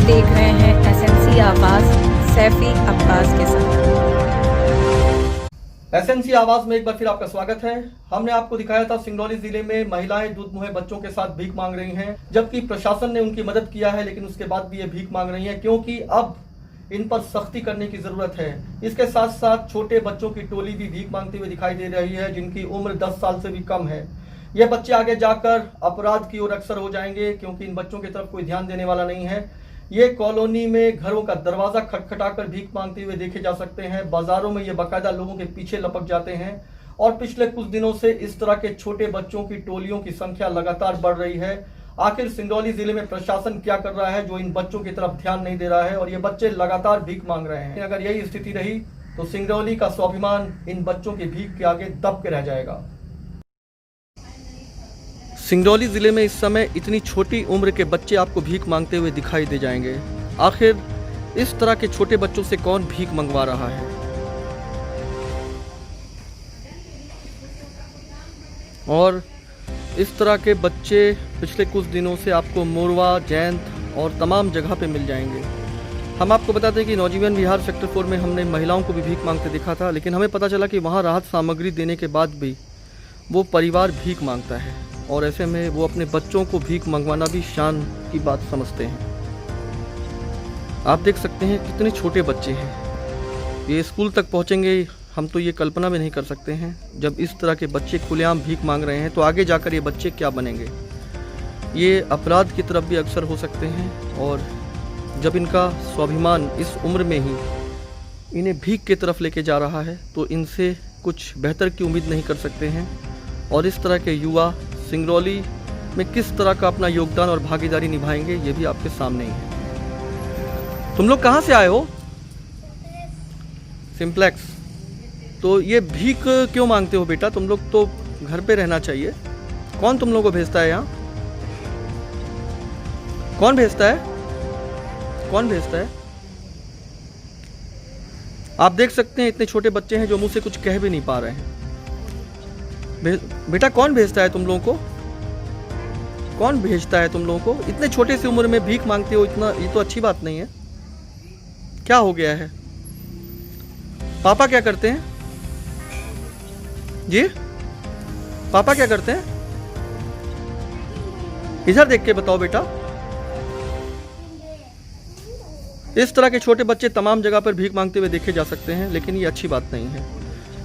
देख रहे हैं एसएनसी आवाज सैफी अब्बास के साथ। एसएनसी आवाज में एक बार फिर आपका स्वागत है। हमने आपको दिखाया था सिंगरौली जिले में महिलाएं दूध मुहे बच्चों के साथ भीख मांग रही हैं, जबकि प्रशासन ने उनकी मदद किया है, लेकिन उसके बाद भी ये भीख मांग रही हैं क्योंकि अब इन पर सख्ती करने की जरूरत है। इसके साथ साथ छोटे बच्चों की टोली भी भीख मांगते हुए दिखाई दे रही है, जिनकी उम्र 10 साल से भी कम है। ये बच्चे आगे जाकर अपराध की ओर अग्रसर हो जाएंगे क्योंकि इन बच्चों की तरफ कोई ध्यान देने वाला नहीं है। ये कॉलोनी में घरों का दरवाजा खटखटाकर भीख मांगते हुए देखे जा सकते हैं। बाजारों में ये बाकायदा लोगों के पीछे लपक जाते हैं और पिछले कुछ दिनों से इस तरह के छोटे बच्चों की टोलियों की संख्या लगातार बढ़ रही है। आखिर सिंगरौली जिले में प्रशासन क्या कर रहा है जो इन बच्चों की तरफ ध्यान नहीं दे रहा है और ये बच्चे लगातार भीख मांग रहे हैं। अगर यही स्थिति रही तो सिंगरौली का स्वाभिमान इन बच्चों की भीख के आगे दब के रह जाएगा। सिंगरौली जिले में इस समय इतनी छोटी उम्र के बच्चे आपको भीख मांगते हुए दिखाई दे जाएंगे। आखिर इस तरह के छोटे बच्चों से कौन भीख मंगवा रहा है? और इस तरह के बच्चे पिछले कुछ दिनों से आपको मोरवा, जैंत और तमाम जगह पे मिल जाएंगे। हम आपको बता दें कि नौजीवन विहार सेक्टर 4 में हमने महिलाओं को भी भीख मांगते देखा था, लेकिन हमें पता चला कि वहाँ राहत सामग्री देने के बाद भी वो परिवार भीख मांगता है और ऐसे में वो अपने बच्चों को भीख मंगवाना भी शान की बात समझते हैं। आप देख सकते हैं कितने छोटे बच्चे हैं। ये स्कूल तक पहुंचेंगे हम तो ये कल्पना भी नहीं कर सकते हैं। जब इस तरह के बच्चे खुलेआम भीख मांग रहे हैं तो आगे जाकर ये बच्चे क्या बनेंगे? ये अपराध की तरफ भी अग्रसर हो सकते हैं और जब इनका स्वाभिमान इस उम्र में ही इन्हें भीख की तरफ लेके जा रहा है तो इनसे कुछ बेहतर की उम्मीद नहीं कर सकते हैं। और इस तरह के युवा सिंगरौली में किस तरह का अपना योगदान और भागीदारी निभाएंगे ये भी आपके सामने ही है। तुम लोग कहाँ से आए हो? सिंप्लेक्स। तो ये भीख क्यों मांगते हो बेटा? तुम लोग तो घर पे रहना चाहिए। कौन तुम लोगों को भेजता है यहाँ? कौन भेजता है? कौन भेजता है? आप देख सकते हैं इतने छोटे बच्चे हैं जो मुंह से कुछ कह भी नहीं पा रहे हैं। बेटा कौन भेजता है तुम लोगों को? कौन भेजता है तुम लोगों को? इतने छोटे सी उम्र में भीख मांगते हो, इतना ये तो अच्छी बात नहीं है। क्या हो गया है? पापा क्या करते हैं जी? पापा क्या करते हैं? इधर देख के बताओ बेटा। इस तरह के छोटे बच्चे तमाम जगह पर भीख मांगते हुए देखे जा सकते हैं, लेकिन ये अच्छी बात नहीं है।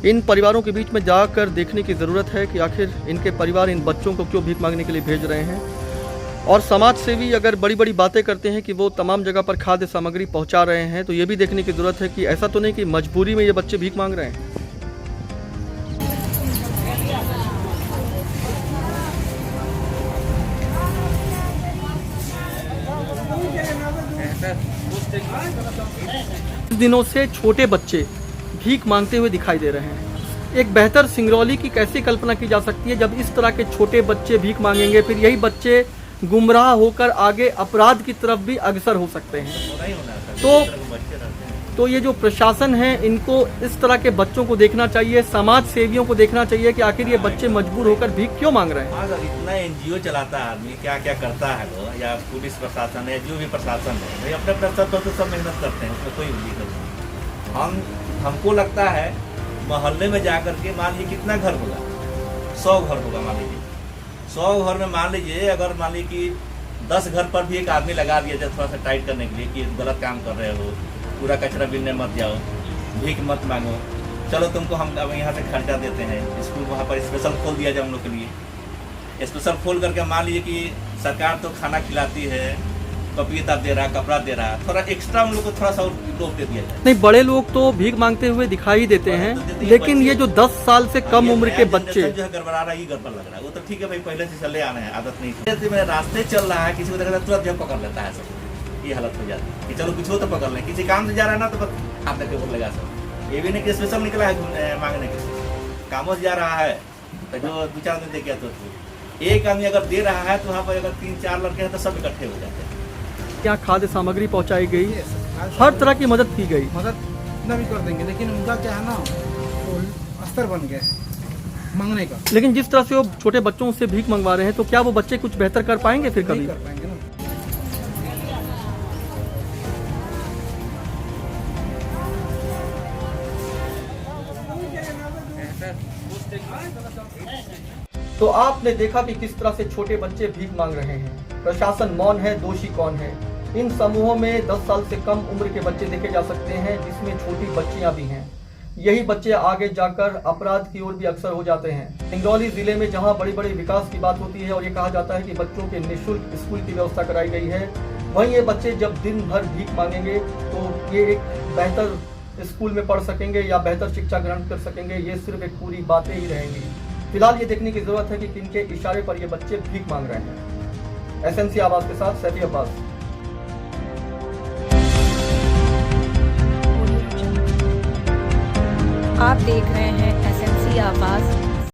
इन परिवारों के बीच में जाकर देखने की ज़रूरत है कि आखिर इनके परिवार इन बच्चों को क्यों भीख मांगने के लिए भेज रहे हैं। और समाज सेवी अगर बड़ी बड़ी बातें करते हैं कि वो तमाम जगह पर खाद्य सामग्री पहुंचा रहे हैं तो ये भी देखने की ज़रूरत है कि ऐसा तो नहीं कि मजबूरी में ये बच्चे भीख मांग रहे हैं। दिनों से छोटे बच्चे भीख मांगते हुए दिखाई दे रहे हैं। एक बेहतर सिंगरौली की कैसे कल्पना की जा सकती है जब इस तरह के छोटे बच्चे भीख मांगेंगे? फिर यही बच्चे गुमराह होकर आगे अपराध की तरफ भी अग्रसर हो सकते हैं। तो ये जो प्रशासन है इनको इस तरह के बच्चों को देखना चाहिए, समाज सेवियों को देखना चाहिए कि आखिर ये बच्चे मजबूर होकर भीख क्यों मांग रहे हैं। इतना एनजीओ चलाता है आदमी, क्या क्या करता है वो, या पुलिस प्रशासन है, जो भी प्रशासन है, भाई अपने अपने स्तर पर तो सब मेहनत करते हैं, उसमें कोई दिक्कत नहीं। हमको लगता है मोहल्ले में जाकर के मान लीजिए कितना घर होगा, 100 घर होगा मान लीजिए, 100 घर में मान लीजिए अगर मान लीजिए कि 10 घर पर भी एक आदमी लगा दिया जाए थोड़ा सा टाइट करने के लिए कि गलत काम कर रहे हो, पूरा कचरा बिनने मत जाओ, भीख मत मांगो, चलो तुमको हम अब यहाँ से खर्चा देते हैं, स्कूल वहाँ पर स्पेशल खोल दिया जाए उन लोग के लिए। स्पेशल खोल करके मान लीजिए कि सरकार तो खाना खिलाती है, पपीता दे रहा, कपड़ा दे रहा, थोड़ा एक्स्ट्रा उन लोग को थोड़ा सा रोक दे दिया जाए। नहीं, बड़े लोग तो भीख मांगते हुए दिखाई देते हैं, लेकिन ये जो 10 साल से कम उम्र के बच्चे जो है गड़बड़ा रहा है, ये गड़बड़ लग रहा है। वो तो ठीक है भाई, पहले से चले आना है, आदत नहीं है। रास्ते चल रहा है, किसी को देखा तुरंत जो पकड़ लेता है सब, ये हालत हो जाती है कि चलो कुछ हो तो पकड़ लें। किसी काम से जा रहा है ना तो बस हाथ तक ऊपर लगा सब। ये भी नहीं कि स्पेशल निकला है मांगने के, कामों से जा रहा है तो जो 2-4 दिन दे गया तो एक आदमी अगर दे रहा है तो वहाँ पर अगर 3-4 लड़के हैं तो सब इकट्ठे हो जाते हैं। क्या खाद्य सामग्री पहुंचाई गई, हर तरह की मदद की गई। मदद इतना भी कर देंगे, लेकिन उनका क्या है ना, वो स्तर बन गया है मांगने का। लेकिन जिस तरह से वो छोटे बच्चों से भीख मंगवा रहे हैं तो क्या वो बच्चे कुछ बेहतर कर पाएंगे? फिर कभी नहीं कर पाएंगे ना। तो आपने देखा कि किस तरह से छोटे बच्चे भीख मांग रहे हैं। प्रशासन मौन है, दोषी कौन है? इन समूहों में 10 साल से कम उम्र के बच्चे देखे जा सकते हैं, जिसमें छोटी बच्चियां भी हैं। यही बच्चे आगे जाकर अपराध की ओर भी अक्सर हो जाते हैं। सिंगरौली जिले में जहां बड़ी बड़ी विकास की बात होती है और ये कहा जाता है कि बच्चों के निःशुल्क स्कूल की व्यवस्था कराई गई है, वहीं ये बच्चे जब दिन भर भीख मांगेंगे तो ये एक बेहतर स्कूल में पढ़ सकेंगे या बेहतर शिक्षा ग्रहण कर सकेंगे, ये सिर्फ एक पूरी बातें ही रहेंगी। फिलहाल ये देखने की जरूरत है कि किनके इशारे पर ये बच्चे भीख मांग रहे हैं। एसएमसी आवाज के साथ सैफी अब्बास। आप देख रहे हैं एसएमसी आवाज